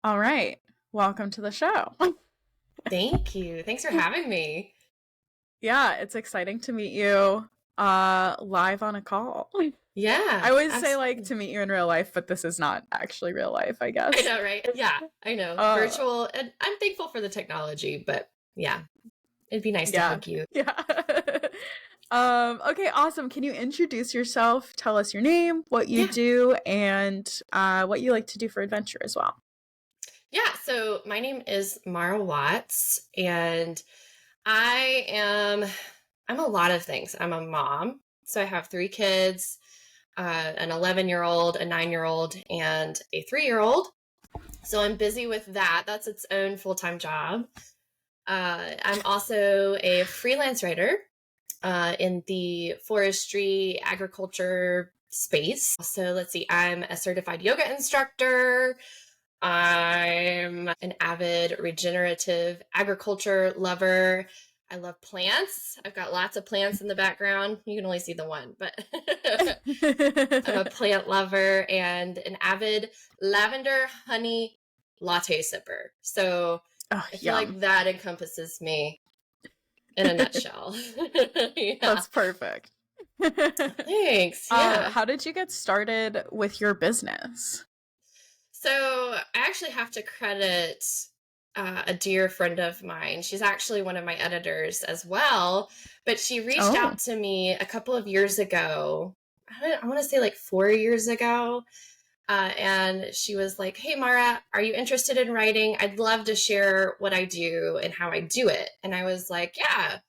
All right. Welcome to the show. Thank you. Thanks for having me. Yeah, it's exciting to meet you live on a call. I Yeah, always say like absolutely. to meet you in real life, but this is not actually real life, I I guess. know, right? Yeah, I know. Uh Virtual, and I'm thankful for the technology, but yeah, it'd be nice to yeah. hug you. Yeah. Okay, awesome. Can you introduce yourself? Tell us your name, what you Yeah, do, and what you like to do for adventure as well. yeah. So my name is Mara Watts, and I am, I'm a lot of things. I'm a mom. So I have three kids, an 11-year-old, a 9-year-old, and a 3-year-old. So I'm busy with that. That's its own full-time job. I'm also a freelance writer in the forestry agriculture space. So let's see, I'm a certified yoga instructor. I'm an avid regenerative agriculture lover. I love plants. I've got lots of plants in the background. You can only see the one, but I'm a plant lover and an avid lavender honey latte sipper. So Oh, I feel yum. like that encompasses me in a nutshell. Yeah. That's perfect. Thanks. Yeah. How did you get started with your business? So I actually have to credit a dear friend of mine. She's actually one of my editors as well, but she reached Oh, out to me a couple of years ago. I want to say like 4 years ago. And she was like, "Hey, Mara, are you interested in writing? I'd love to share what I do and how I do it." And I was like, "Yeah,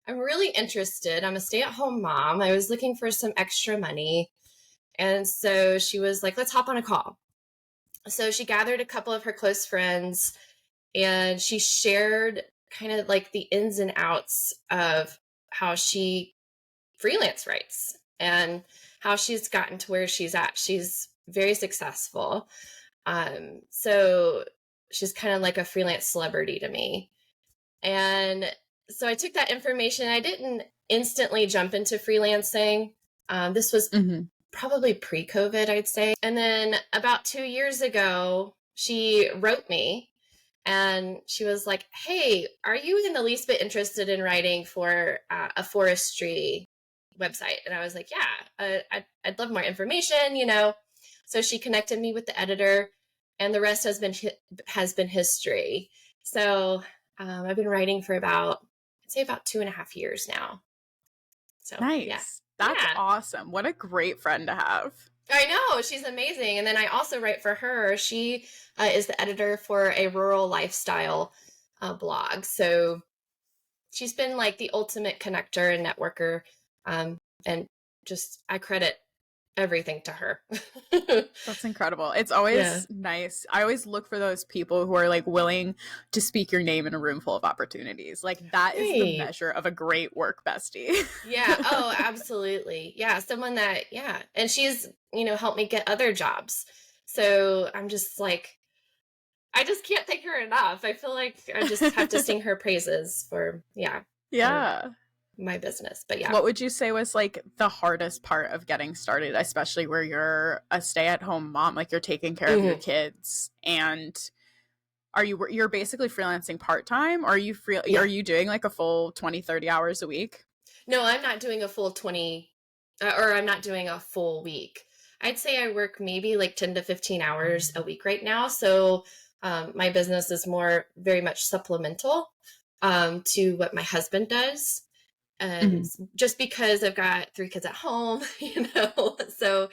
I'm really interested. I'm a stay at home mom. I was looking for some extra money." And so she was like, "Let's hop on a call." So she gathered a couple of her close friends and she shared kind of like the ins and outs of how she freelance writes and how she's gotten to where she's at. She's very successful. So she's kind of like a freelance celebrity to me. And so I took that information. I didn't instantly jump into freelancing. This was hmm. probably pre COVID, I'd say. And then about 2 years ago, she wrote me and she was like, "Hey, are you in the least bit interested in writing for a forestry website?" And I was like, "Yeah, I'd love more information. So she connected me with the editor, and the rest has been history. So I've been writing for I'd say about 2.5 years now. So yeah, Nice. That's yeah. awesome. What a great friend to have. I know, she's amazing. And then I also write for her. She is the editor for a rural lifestyle blog. So she's been like the ultimate connector and networker. And just, I credit everything to her. That's incredible. It's Yeah. always nice. I always look for those people who are like willing to speak your name in a room full of opportunities. Like that is the Right. measure of a great work bestie. Yeah. Oh, absolutely. Yeah. Someone that, yeah. And she's helped me get other jobs. So I'm just like, I just can't thank her enough. I feel like I just have to sing her praises for Yeah. my business. But yeah. What would you say was like the hardest part of getting started, especially where you're a stay-at-home mom, like you're taking care of your Mhm. kids and you're basically freelancing part-time, or are Yeah. you doing like a full 20, 30 hours a week? No, I'm not doing a full 20 or I'm not doing a full week. I'd say I work maybe like 10 to 15 hours a week right now. So my business is more very much supplemental to what my husband does. And Mhm. just because I've got three kids at home, so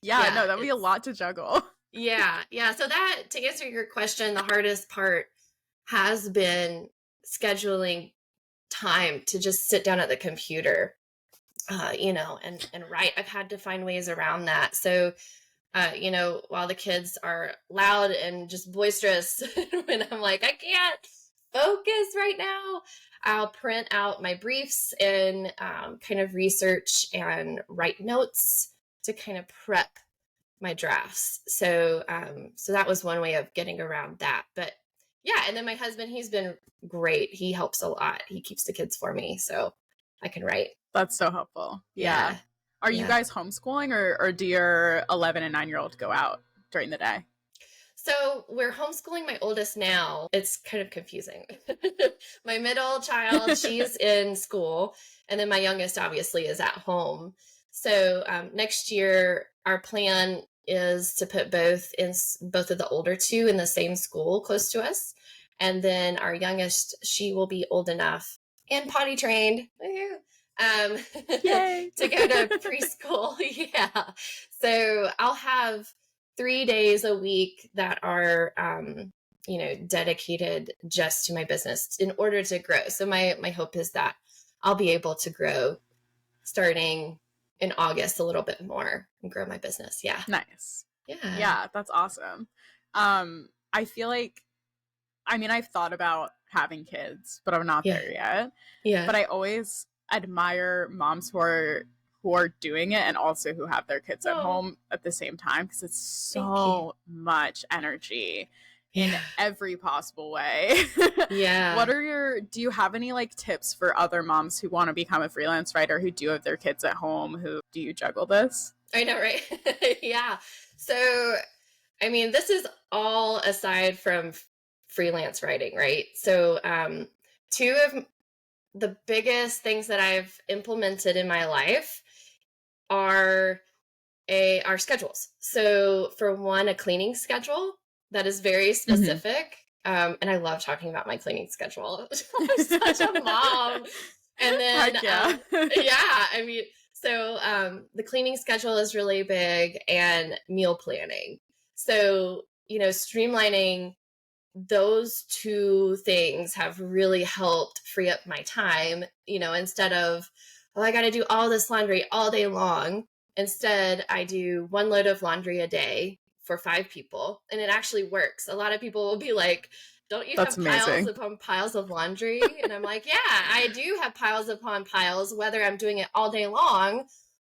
Yeah, yeah, no, that'd be a it's lot to juggle. yeah, yeah. So that to answer your question, the hardest part has been scheduling time to just sit down at the computer, and write. I've had to find ways around that. So, while the kids are loud and just boisterous, when I'm like, I can't focus right now, I'll print out my briefs and kind of research and write notes to kind of prep my drafts. So that was one way of getting around that. But yeah, and then my husband, he's been great. He helps a lot. He keeps the kids for me, so I can write. That's so helpful. Yeah. Yeah, Are you yeah. guys homeschooling, or do your 11 and 9-year-old go out during the day? So we're homeschooling my oldest now. It's kind of confusing. My middle child, she's in school, and then my youngest obviously is at home. So next year, our plan is to put both of the older two in the same school close to us, and then our youngest, she will be old enough and potty trained. Um, Yay! to go to preschool. Yeah. So I'll have 3 days a week that are, dedicated just to my business in order to grow. So my hope is that I'll be able to grow starting in August a little bit more and grow my business. Yeah. Nice. Yeah. Yeah, that's awesome. I feel like, I mean, I've thought about having kids, but I'm not Yeah. there yet. Yeah. But I always admire moms who are doing it and also who have their kids at home at the same time, because it's so much energy in every possible way. Yeah. Do you have any like tips for other moms who want to become a freelance writer who do have their kids at home? Who do you juggle this? I know, right? Yeah. So, I mean, this is all aside from freelance writing, right? So, two of the biggest things that I've implemented in my life are our schedules. So, for one, a cleaning schedule that is very specific. And I love talking about my cleaning schedule. I'm such a mom. And then, Heck yeah. yeah, I mean, so the cleaning schedule is really big, and meal planning. So, streamlining those two things have really helped free up my time, instead of, oh, I got to do all this laundry all day long. Instead, I do one load of laundry a day for 5 people, and it actually works. A lot of people will be like, don't you That's have piles amazing. upon piles of laundry? And I'm like, yeah, I do have piles upon piles, whether I'm doing it all day long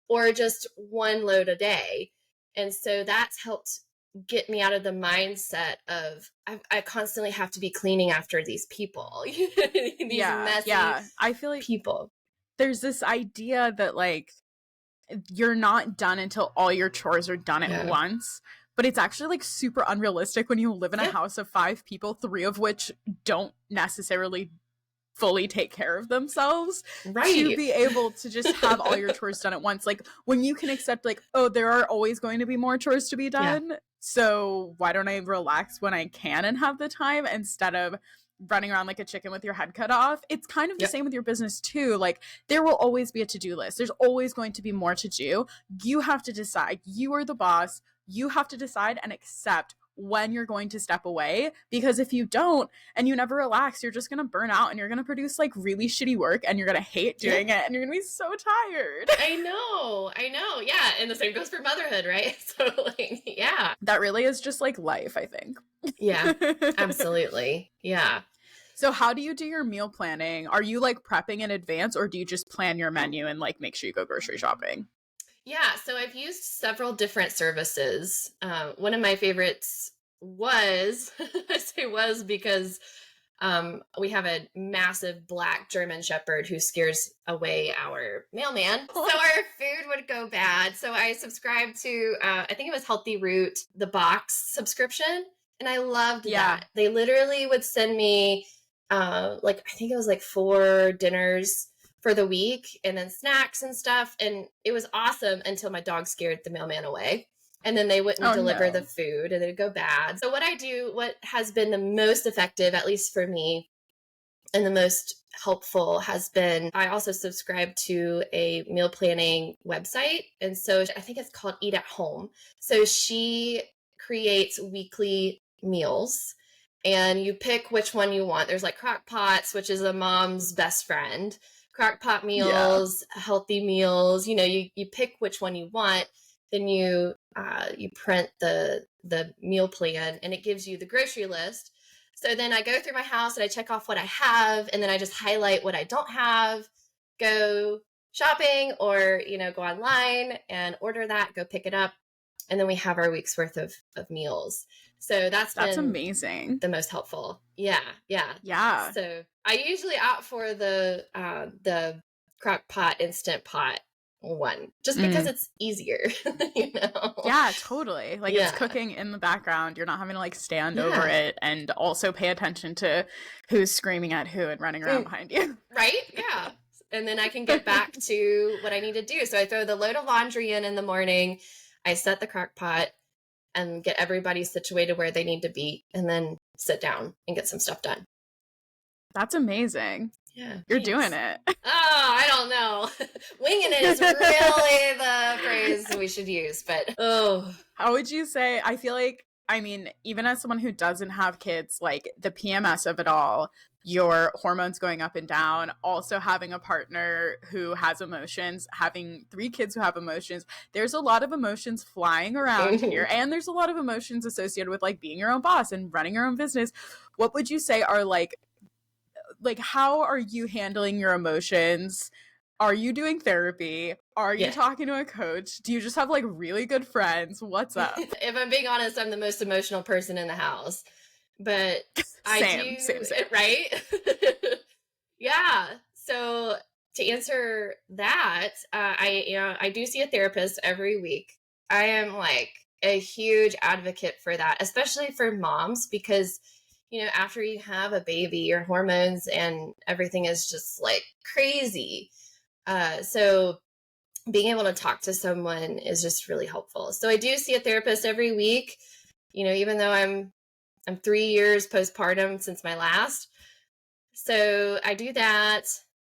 or just one load a day. And so that's helped get me out of the mindset of I constantly have to be cleaning after these people. These messy I feel like people. there's this idea that like you're not done until all your chores are done at once, but it's actually like super unrealistic when you live in a house of 5 people, 3 of which don't necessarily fully take care of themselves, to be able to just have all your chores done at once. Like when you can accept like, oh, there are always going to be more chores to be done, so why don't I relax when I can and have the time, instead of running around like a chicken with your head cut off. It's kind of the same with your business too. Like there will always be a to-do list. There's always going to be more to do. You have to decide. You are the boss. You have to decide and accept when you're going to step away, because if you don't and you never relax, you're just going to burn out and you're going to produce like really shitty work and you're going to hate doing it and you're going to be so tired. I know. Yeah. And the same goes for motherhood, right? So like, yeah. That really is just like life, I think. Yeah, absolutely. Yeah. So how do you do your meal planning? Are you like prepping in advance, or do you just plan your menu and like make sure you go grocery shopping? Yeah, so I've used several different services. One of my favorites was, I say was because we have a massive black German Shepherd who scares away our mailman. So our food would go bad. So I subscribed to, I think it was Healthy Root, the box subscription. And I loved that. They literally would send me, I think it was like 4 dinners for the week and then snacks and stuff. And it was awesome until my dog scared the mailman away. And then they wouldn't deliver the food and it'd go bad. So what has been the most effective, at least for me, and the most helpful has been, I also subscribe to a meal planning website. And so I think it's called Eat at Home. So she creates weekly meals and you pick which one you want. There's like crock pots, which is a mom's best friend. Crock pot meals, healthy meals, you pick which one you want. Then you print the meal plan and it gives you the grocery list. So then I go through my house and I check off what I have, and then I just highlight what I don't have, go shopping or, go online and order that, go pick it up. And then we have our week's worth of meals. So that's been amazing. The most helpful. Yeah. So I usually opt for the crock pot, instant pot one, just because it's easier, Yeah, totally. Like Yeah. it's cooking in the background. You're not having to like stand over it and also pay attention to who's screaming at who and running around behind you. Right? Yeah. And then I can get back to what I need to do. So I throw the load of laundry in the morning. I set the crock pot and get everybody situated where they need to be, and then sit down and get some stuff done. That's amazing. Yeah. You're Thanks. doing it. Oh, I don't know. Winging it is really the phrase we should use, but How would you say, I feel like, I mean, even as someone who doesn't have kids, like the PMS of it all, your hormones going up and down, also having a partner who has emotions, having 3 kids who have emotions, there's a lot of emotions flying around here. And there's a lot of emotions associated with like being your own boss and running your own business. What would you say are like how are you handling your emotions? Are you doing therapy? Are you talking to a coach? Do you just have like really good friends? What's up? If I'm being honest, I'm the most emotional person in the house. But Same. Right? Yeah. So to answer that, I do see a therapist every week. I am like a huge advocate for that, especially for moms, because after you have a baby, your hormones and everything is just like crazy. So being able to talk to someone is just really helpful. So I do see a therapist every week, even though I'm 3 years postpartum since my last. So I do that.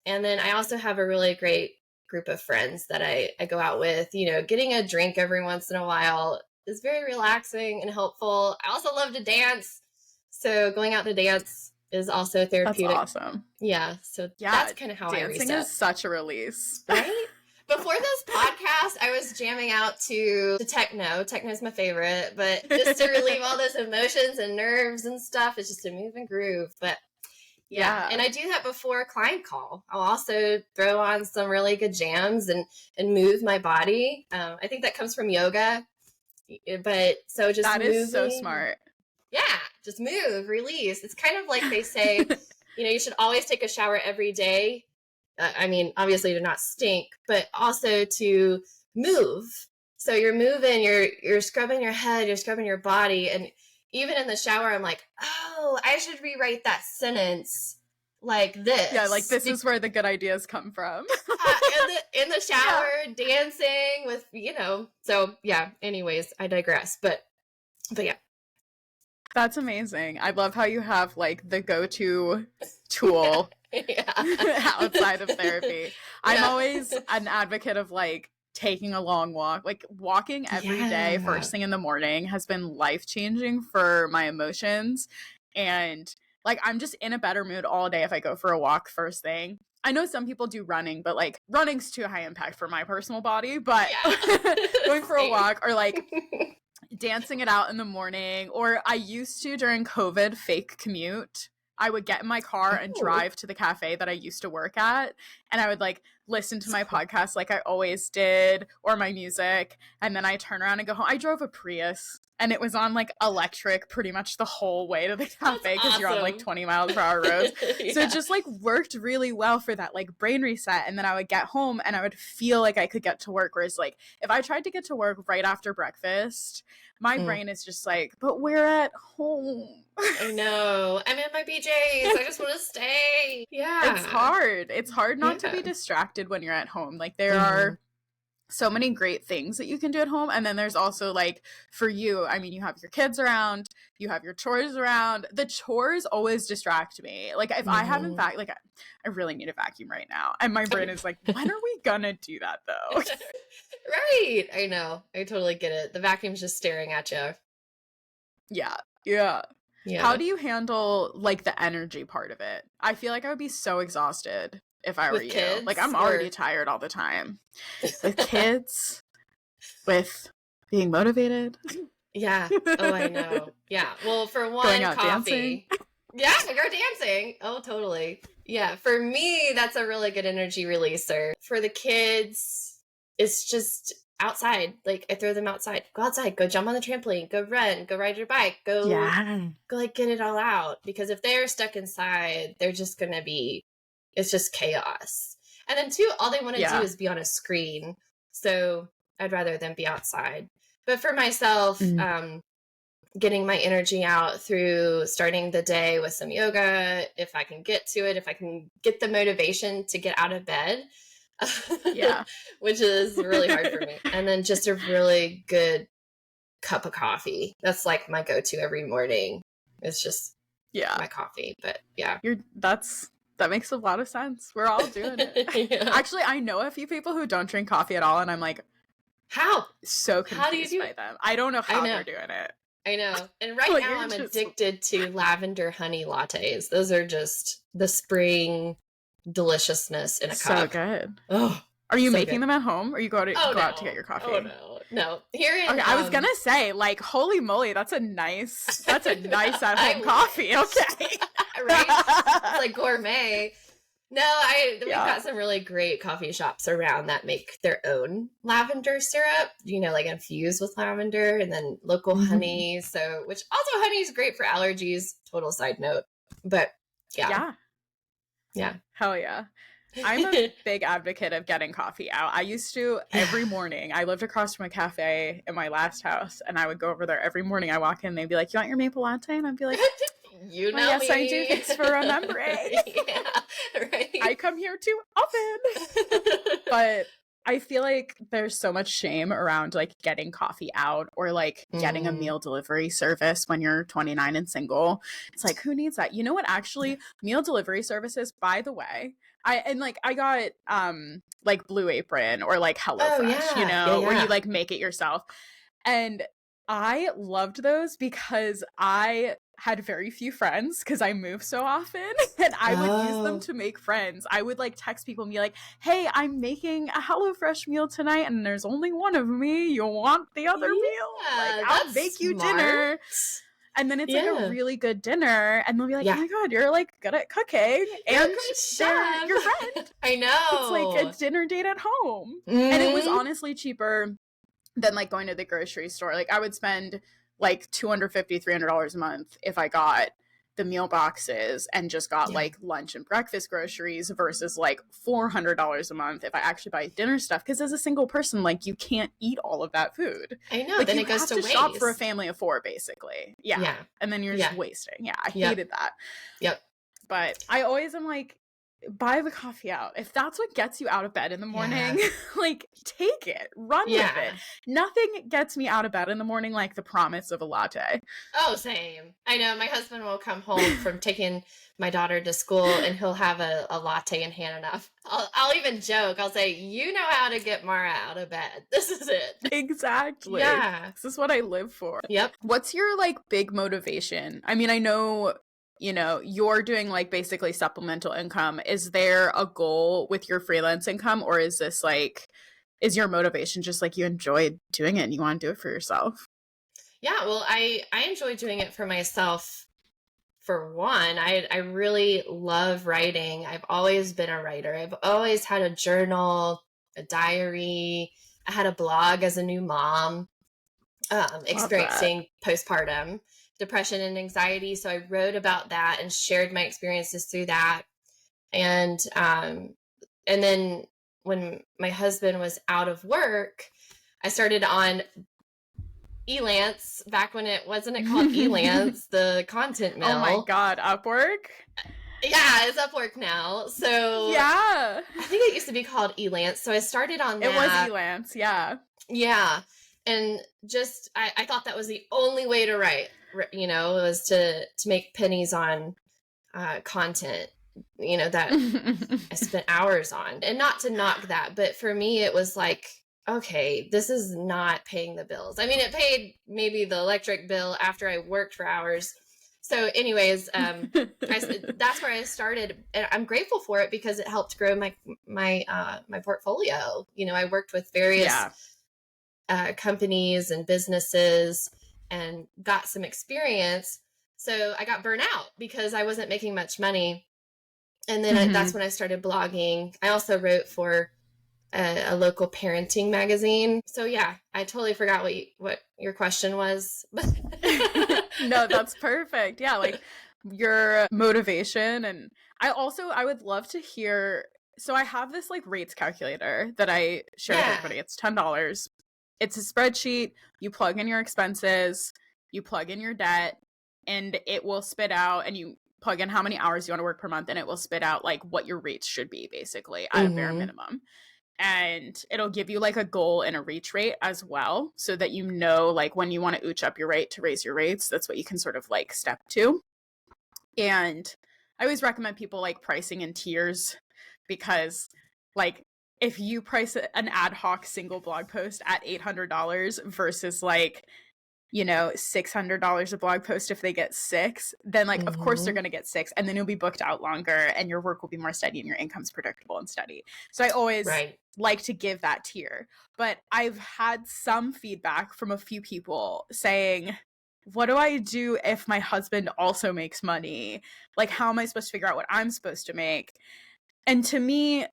And then I also have a really great group of friends that I go out with. Getting a drink every once in a while is very relaxing and helpful. I also love to dance. So going out to dance is also therapeutic. That's awesome. Yeah. So that's kind of how I reset. Dancing is such a release. Right? Before this podcast, I was jamming out to techno. Techno is my favorite, but just to relieve all those emotions and nerves and stuff, it's just a move and groove. But yeah. And I do that before a client call. I'll also throw on some really good jams and move my body. I think that comes from yoga. But so just that is so smart. Yeah, just move, release. It's kind of like they say, you should always take a shower every day. I mean, obviously to not stink, but also to move. So you're moving, you're scrubbing your head, you're scrubbing your body. And even in the shower, I'm like, oh, I should rewrite that sentence like this. Yeah, like this is where the good ideas come from. in the shower, dancing with, So yeah, anyways, I digress. But yeah. That's amazing. I love how you have like the go-to tool outside of therapy. Yeah. I'm always an advocate of like taking a long walk. Like walking every day first thing in the morning has been life-changing for my emotions. And like I'm just in a better mood all day if I go for a walk first thing. I know some people do running, but like running's too high impact for my personal body. But going for a walk or like dancing it out in the morning, or I used to during COVID fake commute. I would get in my car and drive to the cafe that I used to work at, and I would like listen to my podcast like I always did, or my music, and then I turn around and go home. I drove a Prius, and it was on like electric pretty much the whole way to the cafe because you're on like 20 miles per hour roads. So it just like worked really well for that like brain reset. And then I would get home and I would feel like I could get to work. Whereas like if I tried to get to work right after breakfast, my brain is just like, but we're at home. I know. I'm in my PJs. I just want to stay. Yeah. It's hard. It's hard not to be distracted when you're at home. Like there are so many great things that you can do at home. And then there's also like for you, I mean, you have your kids around, you have your chores around. The chores always distract me. Like if I haven't like I really need a vacuum right now. And my brain is like, when are we gonna do that though? Right. I know. I totally get it. The vacuum's just staring at you. Yeah. How do you handle like the energy part of it? I feel like I would be so exhausted if I were you. Like I'm already tired all the time. With kids, with being motivated. Yeah. Oh, I know. Yeah. Well, for one, going out coffee. Dancing. Yeah, go dancing. Oh, totally. Yeah. For me, that's a really good energy releaser. For the kids, it's just outside. Like I throw them outside. Go outside. Go jump on the trampoline. Go run. Go ride your bike. Go like get it all out. Because if they're stuck inside, they're just gonna be. It's just chaos. And then two, all they want to do Yeah. is be on a screen. So I'd rather them be outside. But for myself, getting my energy out through starting the day with some yoga, if I can get to it, if I can get the motivation to get out of bed, Yeah. which is really hard for me. And then just a really good cup of coffee. That's like my go-to every morning. It's just my coffee. But yeah. That makes a lot of sense. We're all doing it. Yeah. Actually, I know a few people who don't drink coffee at all, and I'm like, how? So confused how do you do by them. I don't know how they're doing it. I know. And right now I'm addicted to lavender honey lattes. Those are just the spring deliciousness in a cup. So good. Oh, are you making them at home, or you go out to get your coffee? Oh no. Here in I was gonna say, like, holy moly, that's a nice at home coffee. Okay. Right? It's like gourmet. No, we've got some really great coffee shops around that make their own lavender syrup, like infused with lavender, and then local honey. So, which also honey is great for allergies. Total side note, but yeah. Hell yeah. I'm a big advocate of getting coffee out. I used to every morning. I lived across from a cafe in my last house, and I would go over there every morning. I walk in, they'd be like, "You want your maple latte?" And I'd be like, yes, me. I do. Thanks for remembering. Right. I come here too often. But I feel like there's so much shame around like getting coffee out or like getting a meal delivery service when you're 29 and single. It's like, who needs that? You know what? Actually, meal delivery services, by the way, I got like Blue Apron or like HelloFresh, where you like make it yourself. And I loved those because I had very few friends because I move so often, and I would use them to make friends. I would like text people and be like, "Hey, I'm making a HelloFresh meal tonight, and there's only one of me. You want the other meal? Like, I'll make you dinner." And then it's like a really good dinner, and they'll be like, "Oh my god, you're like good at cooking, and they're your friend." I know. It's like a dinner date at home, and it was honestly cheaper than like going to the grocery store. Like I would spend like $250, $300 a month if I got the meal boxes and just got like lunch and breakfast groceries versus like $400 a month if I actually buy dinner stuff. Because as a single person, like you can't eat all of that food. I know. Like, then it goes to waste. Shop for a family of 4, basically. Yeah. And then you're just wasting. Yeah, I hated that. Yep. But I always am like, buy the coffee out. If that's what gets you out of bed in the morning, like take it, run with it. Nothing gets me out of bed in the morning like the promise of a latte. Oh, same. I know my husband will come home from taking my daughter to school and he'll have a latte in hand enough. I'll even joke. I'll say, "You know how to get Mara out of bed. This is it." Exactly. Yeah. This is what I live for. Yep. What's your like big motivation? I mean, I know you're doing like basically supplemental income. Is there a goal with your freelance income, or is this like, is your motivation just like you enjoy doing it and you want to do it for yourself? Yeah, well, I enjoy doing it for myself. For one, I really love writing. I've always been a writer. I've always had a journal, a diary. I had a blog as a new mom, experiencing postpartum depression and anxiety. So I wrote about that and shared my experiences through that. And then when my husband was out of work, I started on Elance back when it wasn't called Elance, the content mill. Oh my God, Upwork? Yeah, it's Upwork now. So yeah, I think it used to be called Elance. So I started on that. It was Elance, yeah. Yeah. And just, I thought that was the only way to write, was to make pennies on content, that I spent hours on. And not to knock that, but for me, it was like, okay, this is not paying the bills. I mean, it paid maybe the electric bill after I worked for hours. So anyways, that's where I started, and I'm grateful for it because it helped grow my portfolio. I worked with various companies and businesses and got some experience. So I got burnt out because I wasn't making much money. And then that's when I started blogging. I also wrote for a local parenting magazine. So yeah, I totally forgot what your question was. No, that's perfect. Yeah, like your motivation. And I would love to hear So I have this like rates calculator that I share with everybody. It's $10. It's a spreadsheet. You plug in your expenses, you plug in your debt, and it will spit out, and you plug in how many hours you want to work per month, and it will spit out like what your rates should be basically at a bare minimum. And it'll give you like a goal and a reach rate as well, so that you know like when you want to ooch up your rate to raise your rates, that's what you can sort of like step to. And I always recommend people like pricing in tiers, because like if you price an ad hoc single blog post at $800 versus like, you know, $600 a blog post if they get 6, then like of course they're going to get 6, and then you'll be booked out longer and your work will be more steady and your income's predictable and steady. So I always like to give that tier. But I've had some feedback from a few people saying, what do I do if my husband also makes money? Like, how am I supposed to figure out what I'm supposed to make? And to me,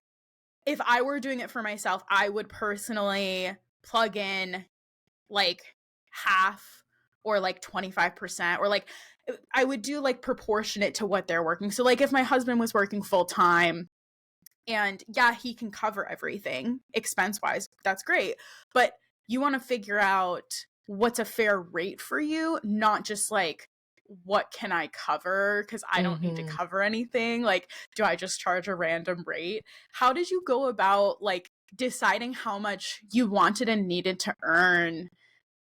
if I were doing it for myself, I would personally plug in like half or like 25%, or like I would do like proportionate to what they're working. So like if my husband was working full time, and yeah, he can cover everything expense wise, that's great. But you want to figure out what's a fair rate for you, not just like, what can I cover? Because I don't need to cover anything. Like, do I just charge a random rate? How did you go about like deciding how much you wanted and needed to earn?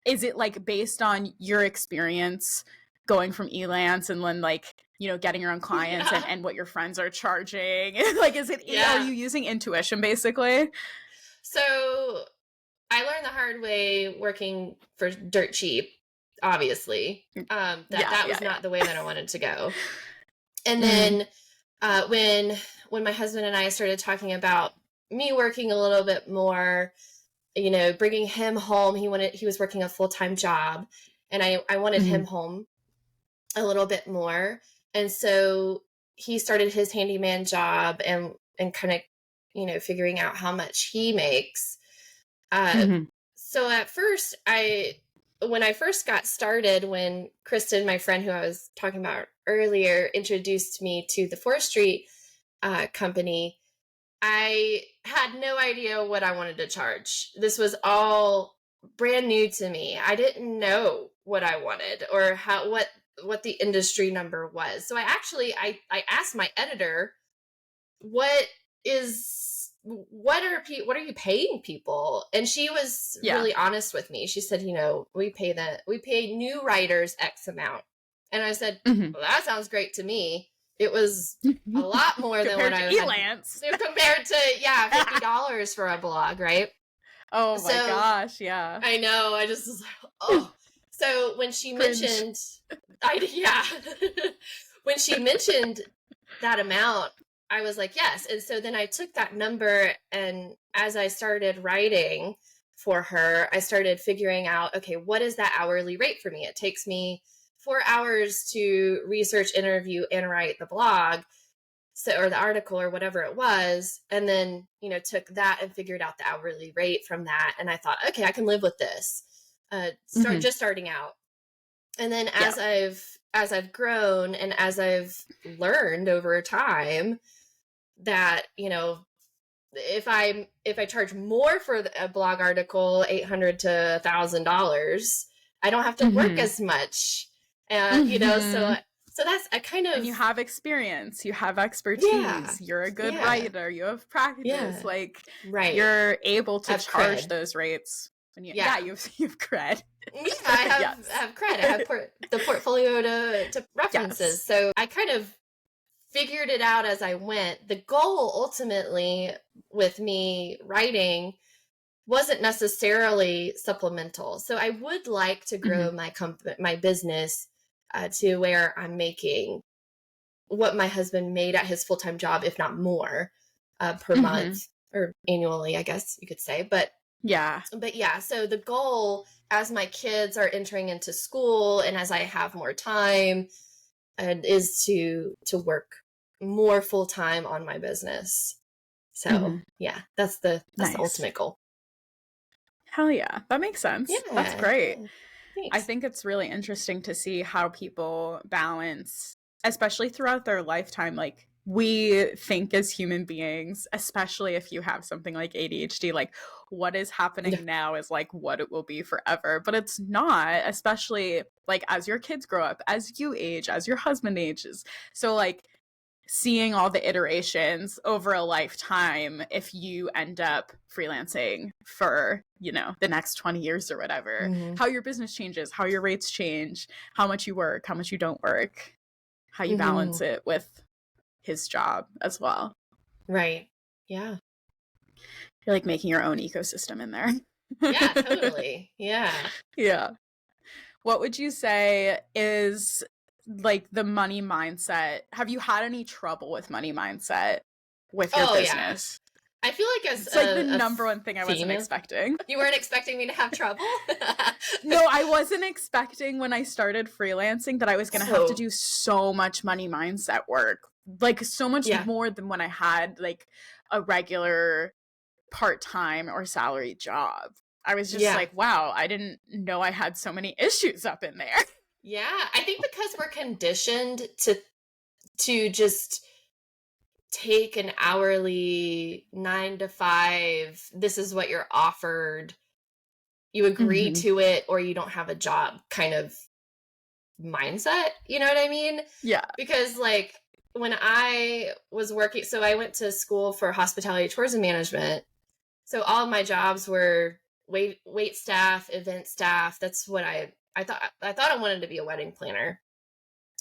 Is it like based on your experience going from Elance and then like, you know, getting your own clients and what your friends are charging? Like, is it, are you using intuition basically? So I learned the hard way working for dirt cheap, obviously. That was not the way that I wanted to go. And then when my husband and I started talking about me working a little bit more, you know, bringing him home, he was working a full-time job, and I wanted him home a little bit more. And so he started his handyman job and kind of, you know, figuring out how much he makes. So at first when I first got started, when Kristen, my friend who I was talking about earlier, introduced me to the forestry company, I had no idea what I wanted to charge. This was all brand new to me. I didn't know what I wanted or what the industry number was. So I asked my editor, what are you paying people? And she was really honest with me. She said, you know, we pay new writers X amount. And I said, well, that sounds great to me. It was a lot more than what I was Elance. Compared to $50 for a blog, right? Oh my gosh, yeah. I know. I just was like, oh. So when she mentioned, when she mentioned that amount, I was like, yes. And so then I took that number, and as I started writing for her, I started figuring out, okay, what is that hourly rate for me? It takes me 4 hours to research, interview, and write the blog, or the article or whatever it was. And then, you know, took that and figured out the hourly rate from that. And I thought, okay, I can live with this. Just starting out. And then as I've grown and as I've learned over time that, you know, if I charge more for a blog article, $800 to $1,000, I don't have to work as much. And, you know, so that's a kind of... And you have experience, you have expertise, you're a good writer, you have practice, like, you're able to charge cred. Those rates. When you have cred. Yeah, I have cred. I have the portfolio to references. Yes. So I kind of figured it out as I went. The goal ultimately with me writing wasn't necessarily supplemental. So I would like to grow my business to where I'm making what my husband made at his full-time job, if not more, per month or annually, I guess you could say. But yeah, so the goal as my kids are entering into school and as I have more time is to work more full-time on my business. So yeah, that's the ultimate goal. Hell yeah, that makes sense. Yeah, that's great. Thanks. I think it's really interesting to see how people balance, especially throughout their lifetime, like we think as human beings, especially if you have something like ADHD, like what is happening now is like what it will be forever. But it's not, especially like as your kids grow up, as you age, as your husband ages. So like seeing all the iterations over a lifetime, if you end up freelancing for, you know, the next 20 years or whatever, how your business changes, how your rates change, how much you work, how much you don't work, how you balance it with his job as well. Right. Yeah. You're like making your own ecosystem in there. Yeah, totally. Yeah. Yeah. What would you say is like the money mindset? Have you had any trouble with money mindset with your business? Yeah. I feel like as it's like the number one thing I wasn't expecting. You weren't expecting me to have trouble? No, I wasn't expecting when I started freelancing that I was going to have to do so much money mindset work. Like so much more than when I had like a regular part-time or salary job. I was just like, wow, I didn't know I had so many issues up in there. Yeah, I think because we're conditioned to just take an hourly 9 to 5, this is what you're offered, you agree to it or you don't have a job kind of mindset, you know what I mean? Yeah. Because like when I was working, so I went to school for hospitality tourism management. So all of my jobs were wait staff, event staff. That's what I thought. I thought I wanted to be a wedding planner.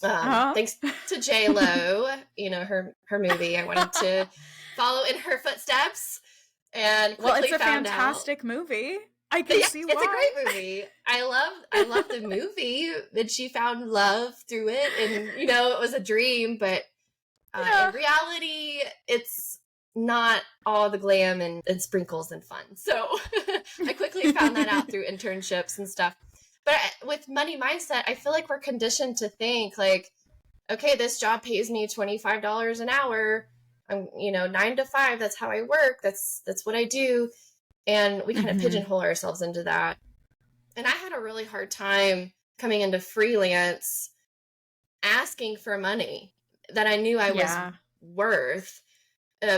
Thanks to J-Lo, you know, her movie. I wanted to follow in her footsteps, and quickly it's a found fantastic movie. I can see why. It's a great movie. I love the movie, and she found love through it, and you know, it was a dream, but in reality, it's not all the glam and sprinkles and fun. So I quickly found that out through internships and stuff. But with money mindset, I feel like we're conditioned to think like, okay, this job pays me $25 an hour. I'm, you know, 9 to 5. That's how I work. That's what I do. And we kind of pigeonhole ourselves into that. And I had a really hard time coming into freelance, asking for money that I knew I was worth,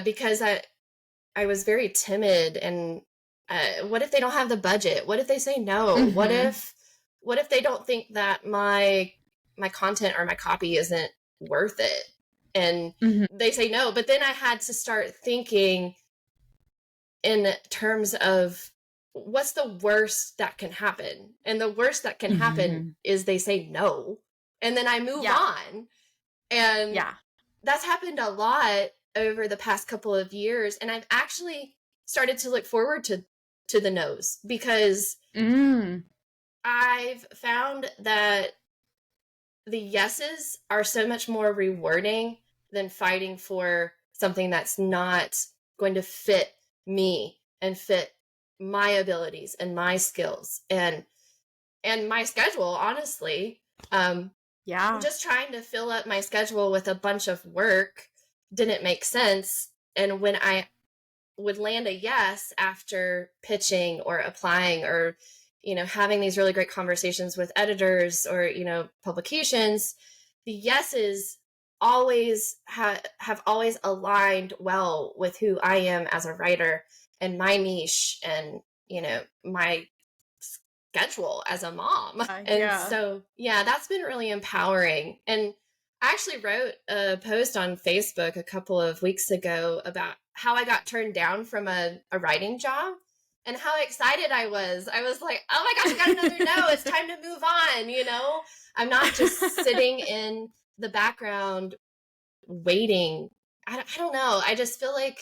because I was very timid. And what if they don't have the budget? What if they say no? What if they don't think that my content or my copy isn't worth it? And they say no. But then I had to start thinking in terms of what's the worst that can happen? And the worst that can happen is they say no. And then I move on. And that's happened a lot over the past couple of years. And I've actually started to look forward to the no's, because I've found that the yeses are so much more rewarding than fighting for something that's not going to fit me and fit my abilities and my skills and my schedule, honestly. Just trying to fill up my schedule with a bunch of work didn't make sense. And when I would land a yes after pitching or applying or, you know, having these really great conversations with editors or, you know, publications, the yeses always have always aligned well with who I am as a writer and my niche and, you know, my schedule as a mom. So, that's been really empowering. And I actually wrote a post on Facebook a couple of weeks ago about how I got turned down from a writing job and how excited I was. I was like, oh my gosh, I got another no. It's time to move on. You know, I'm not just sitting in the background waiting. I don't know. I just feel like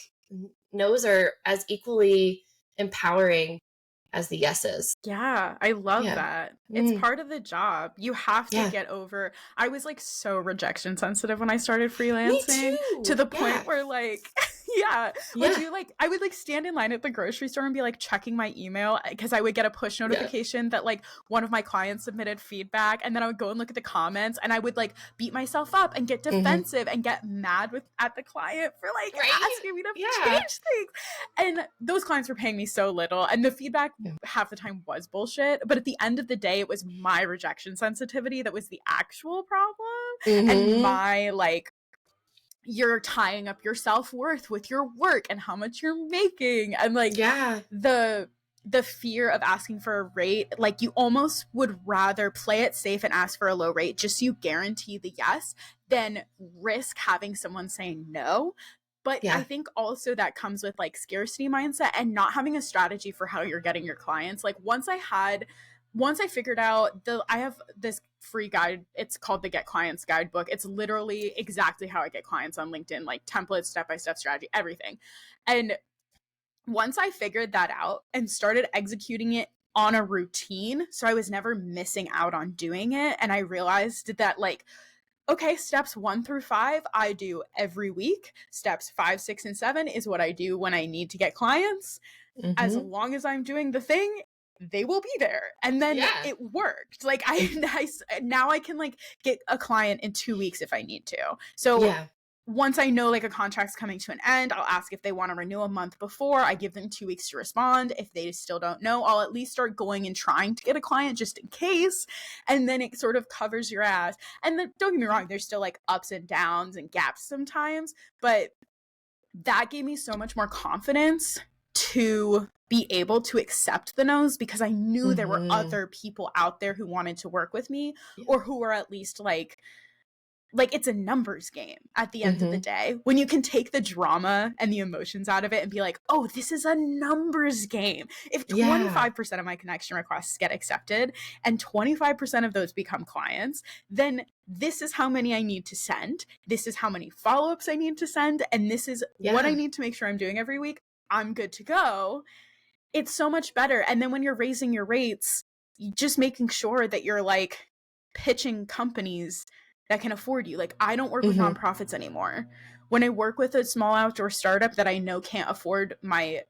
no's are as equally empowering as the yeses. Yeah, I love that. It's part of the job. You have to get over. I was like so rejection sensitive when I started freelancing to the point where like like I would like stand in line at the grocery store and be like checking my email because I would get a push notification that like one of my clients submitted feedback, and then I would go and look at the comments and I would like beat myself up and get defensive and get mad at the client for like asking me to change things. And those clients were paying me so little, and the feedback half the time was bullshit, but at the end of the day it was my rejection sensitivity that was the actual problem and my like you're tying up your self-worth with your work and how much you're making, and like the fear of asking for a rate, like you almost would rather play it safe and ask for a low rate just so you guarantee the yes than risk having someone saying no. But I think also that comes with like scarcity mindset and not having a strategy for how you're getting your clients. Like once I figured out I have this free guide. It's called the Get Clients Guidebook. It's literally exactly how I get clients on LinkedIn, like templates, step-by-step strategy, everything. And once I figured that out and started executing it on a routine, so I was never missing out on doing it. And I realized that like, okay, steps 1 through 5, I do every week. Steps 5, 6, and 7 is what I do when I need to get clients. As long as I'm doing the thing, they will be there. And then it worked. Like now I can like get a client in 2 weeks if I need to. So once I know like a contract's coming to an end, I'll ask if they want to renew a month before. I give them 2 weeks to respond. If they still don't know, I'll at least start going and trying to get a client just in case. And then it sort of covers your ass. And then, don't get me wrong, there's still like ups and downs and gaps sometimes, but that gave me so much more confidence to be able to accept the no's because I knew there were other people out there who wanted to work with me or who were at least like it's a numbers game at the end of the day when you can take the drama and the emotions out of it and be like, oh, this is a numbers game. If 25% of my connection requests get accepted and 25% of those become clients, then this is how many I need to send. This is how many follow-ups I need to send. And this is what I need to make sure I'm doing every week. I'm good to go. It's so much better. And then when you're raising your rates, just making sure that you're like pitching companies that can afford you. Like I don't work with nonprofits anymore. When I work with a small outdoor startup that I know can't afford my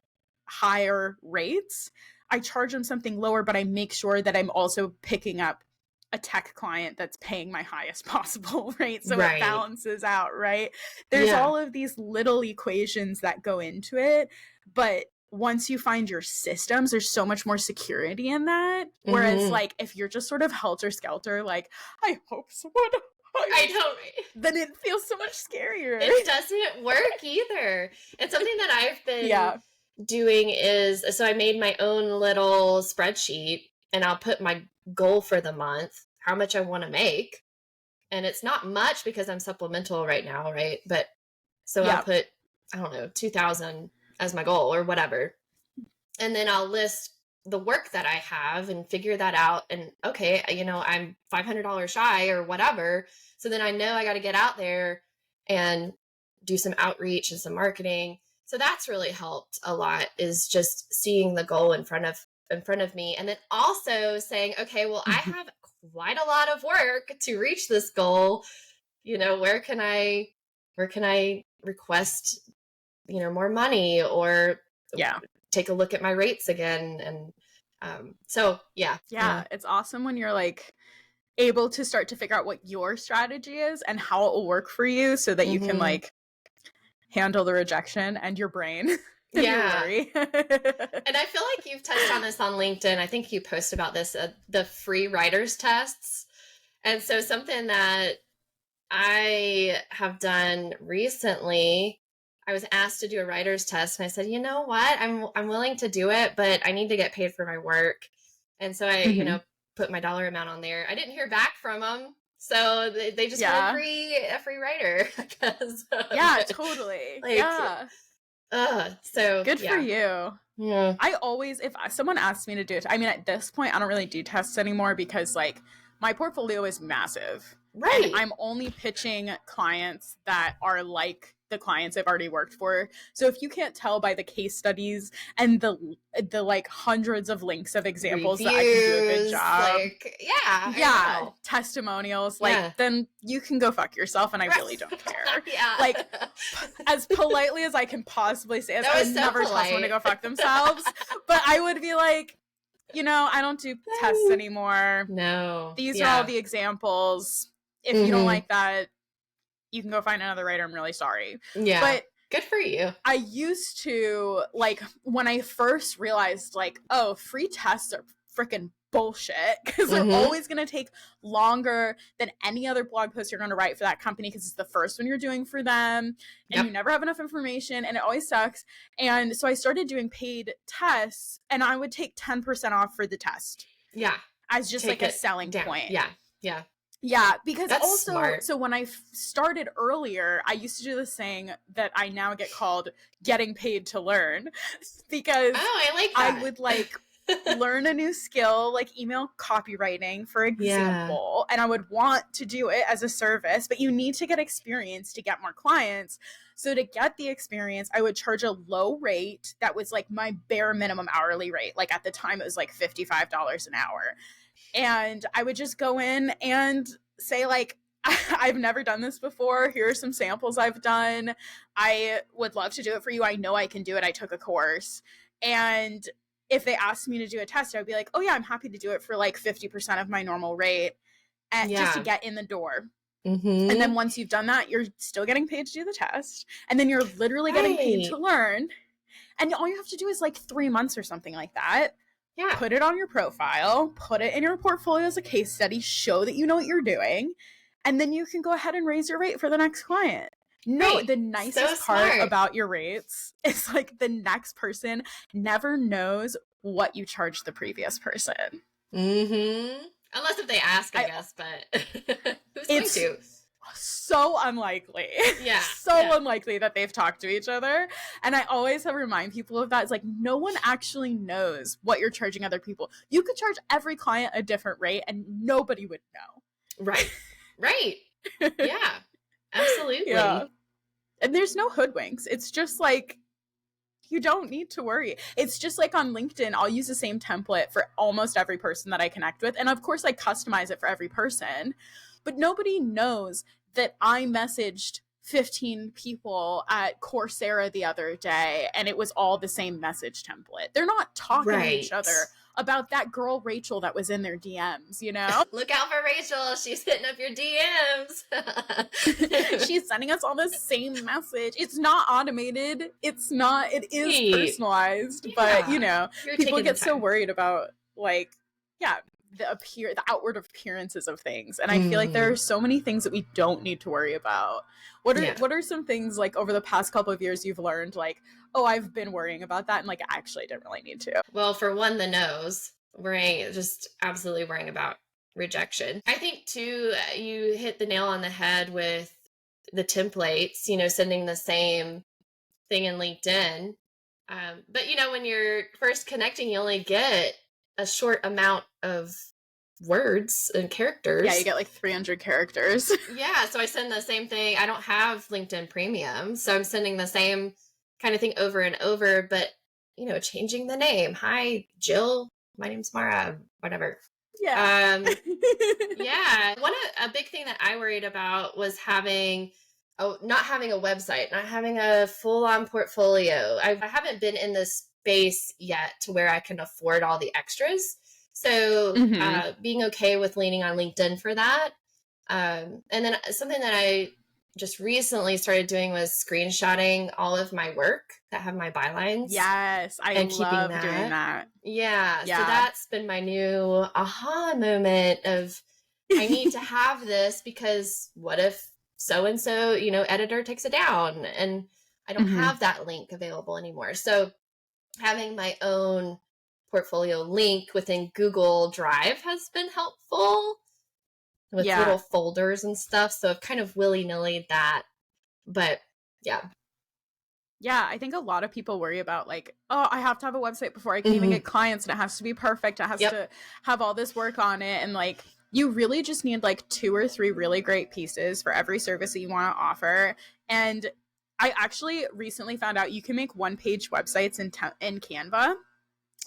higher rates, I charge them something lower, but I make sure that I'm also picking up a tech client that's paying my highest possible rate. So it balances out, right? There's all of these little equations that go into it, but once you find your systems, there's so much more security in that. Whereas like if you're just sort of helter skelter, like I hope someone I know. Then it feels so much scarier. It doesn't work either. And something that I've been doing is, so I made my own little spreadsheet and I'll put my goal for the month, how much I want to make. And it's not much because I'm supplemental right now, right? But so I'll put, I don't know, 2,000 as my goal or whatever. And then I'll list the work that I have and figure that out. And okay, you know, I'm $500 shy or whatever. So then I know I got to get out there and do some outreach and some marketing. So that's really helped a lot, is just seeing the goal in front of me. And then also saying, okay, well, I have quite a lot of work to reach this goal. You know, where can I request, you know, more money or take a look at my rates again. And so, it's awesome when you're like able to start to figure out what your strategy is and how it will work for you so that you can like handle the rejection and your brain. And your worry. And I feel like you've touched on this on LinkedIn. I think you post about this, the free writers tests. And so something that I have done recently, I was asked to do a writer's test and I said, you know what, I'm willing to do it, but I need to get paid for my work. And so I, you know, put my dollar amount on there. I didn't hear back from them. So they just want a free writer. Totally. Like, so good for you. Yeah. I always, if someone asks me to do it, I mean, at this point, I don't really do tests anymore because like my portfolio is massive. Right. And I'm only pitching clients that are like the clients I've already worked for. So if you can't tell by the case studies and the like hundreds of links of examples Reviews, that I can do a good job. Like, testimonials, like then you can go fuck yourself and I really don't care. Like as politely as I can possibly say, I would never tell someone to go fuck themselves, but I would be like, you know, I don't do tests anymore. No. These are all the examples. If you don't like that, you can go find another writer. I'm really sorry. Yeah. But good for you. I used to, like, when I first realized, like, oh, free tests are freaking bullshit, because they're always going to take longer than any other blog post you're going to write for that company, because it's the first one you're doing for them, and you never have enough information, and it always sucks. And so I started doing paid tests, and I would take 10% off for the test. Yeah. As just like a selling point. Yeah. Yeah. Yeah, because that's also, smart. So when I started earlier, I used to do this thing that I now get called getting paid to learn, because I like that. I would like learn a new skill, like email copywriting, for example, and I would want to do it as a service, but you need to get experience to get more clients. So to get the experience, I would charge a low rate that was like my bare minimum hourly rate. Like at the time, it was like $55 an hour. And I would just go in and say, like, I've never done this before. Here are some samples I've done. I would love to do it for you. I know I can do it. I took a course. And if they asked me to do a test, I would be like, oh yeah, I'm happy to do it for like 50% of my normal rate, and just to get in the door. And then once you've done that, you're still getting paid to do the test. And then you're literally getting paid to learn. And all you have to do is like 3 months or something like that. Yeah. Put it on your profile, put it in your portfolio as a case study, show that you know what you're doing, and then you can go ahead and raise your rate for the next client. No, the nicest part about your rates is like the next person never knows what you charged the previous person. Unless if they ask, I guess, but who's going to? So unlikely. Yeah. Unlikely that they've talked to each other. And I always have to remind people of that. It's like, no one actually knows what you're charging other people. You could charge every client a different rate and nobody would know. Right. Yeah. Absolutely. Yeah. And there's no hoodwinks. It's just like, you don't need to worry. It's just like on LinkedIn, I'll use the same template for almost every person that I connect with. And of course, I customize it for every person. But nobody knows that I messaged 15 people at Coursera the other day, and it was all the same message template. They're not talking to each other about that girl Rachel that was in their DMs, you know? Look out for Rachel. She's hitting up your DMs. She's sending us all the same message. It's not automated. It's not, it is personalized. Yeah. But, you know, people get so worried about, like, the outward appearances of things. And I feel like there are so many things that we don't need to worry about. What are some things, like, over the past couple of years you've learned, like, oh, I've been worrying about that and like I actually didn't really need to? Well, for one, the no's, just absolutely worrying about rejection. I think too, you hit the nail on the head with the templates, you know, sending the same thing in LinkedIn. But you know, when you're first connecting, you only get a short amount of words and characters. Yeah, you get like 300 characters. Yeah, so I send the same thing. I don't have LinkedIn Premium, so I'm sending the same kind of thing over and over, but, you know, changing the name. Hi, Jill. My name's Mara. Whatever. Yeah. Yeah. A big thing that I worried about was not having a website, not having a full-on portfolio. I haven't been in this space yet to where I can afford all the extras. So being okay with leaning on LinkedIn for that. And then something that I just recently started doing was screenshotting all of my work that have my bylines. Yes, I love doing that. Yeah, so that's been my new aha moment of I need to have this because what if so-and-so, you know, editor takes it down and I don't have that link available anymore. So having my own portfolio link within Google Drive has been helpful with little folders and stuff. So I've kind of willy-nilly that. But yeah. Yeah, I think a lot of people worry about like, oh, I have to have a website before I can even get clients and it has to be perfect. It has to have all this work on it. And like, you really just need like 2 or 3 really great pieces for every service that you want to offer. And I actually recently found out you can make 1-page websites in Canva.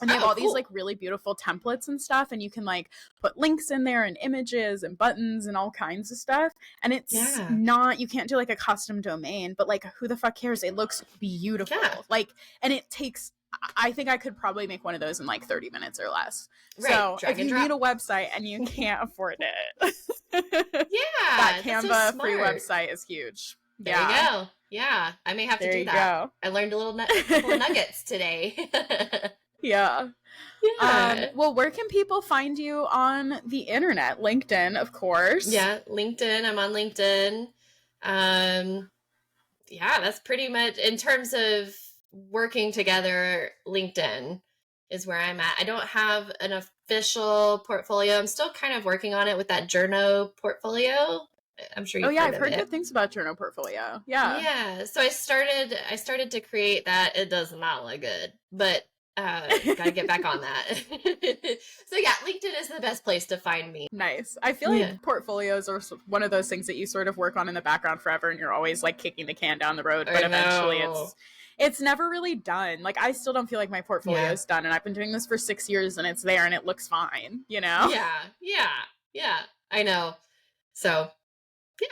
And they have all these like really beautiful templates and stuff. And you can like put links in there and images and buttons and all kinds of stuff. And it's not, you can't do like a custom domain, but like who the fuck cares? It looks beautiful. Yeah. Like, and it takes, I think I could probably make one of those in like 30 minutes or less. Right. So if you need a website and you can't afford it, that Canva free website is huge. There you go. Yeah. I may have to do that. I learned a couple of nuggets today. Yeah. Yeah. Well, where can people find you on the internet? LinkedIn, of course. Yeah, LinkedIn. I'm on LinkedIn. Yeah, that's pretty much in terms of working together. LinkedIn is where I'm at. I don't have an official portfolio. I'm still kind of working on it with that journo portfolio. I'm sure Oh you've yeah, heard I've of heard it. good things about Journal Portfolio. Yeah. Yeah, so I started to create that. It does not look good, but got to get back on that. So yeah, LinkedIn is the best place to find me. Nice. I feel Yeah, like portfolios are one of those things that you sort of work on in the background forever and you're always like kicking the can down the road, I but eventually know. it's never really done. Like I still don't feel like my portfolio Yeah, is done and I've been doing this for 6 years and it's there and it looks fine, you know? yeah, yeah, yeah. I know. So yeah,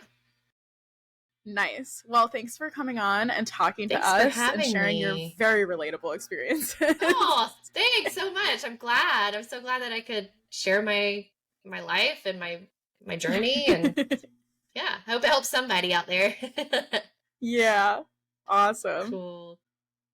Nice. Well, thanks for coming on and talking to thanks for us and having sharing your me. very relatable experiences. Oh, thanks so much. I'm glad. I'm so glad that I could share my life and my journey, and yeah, I hope it helps somebody out there. Yeah. Awesome. Cool.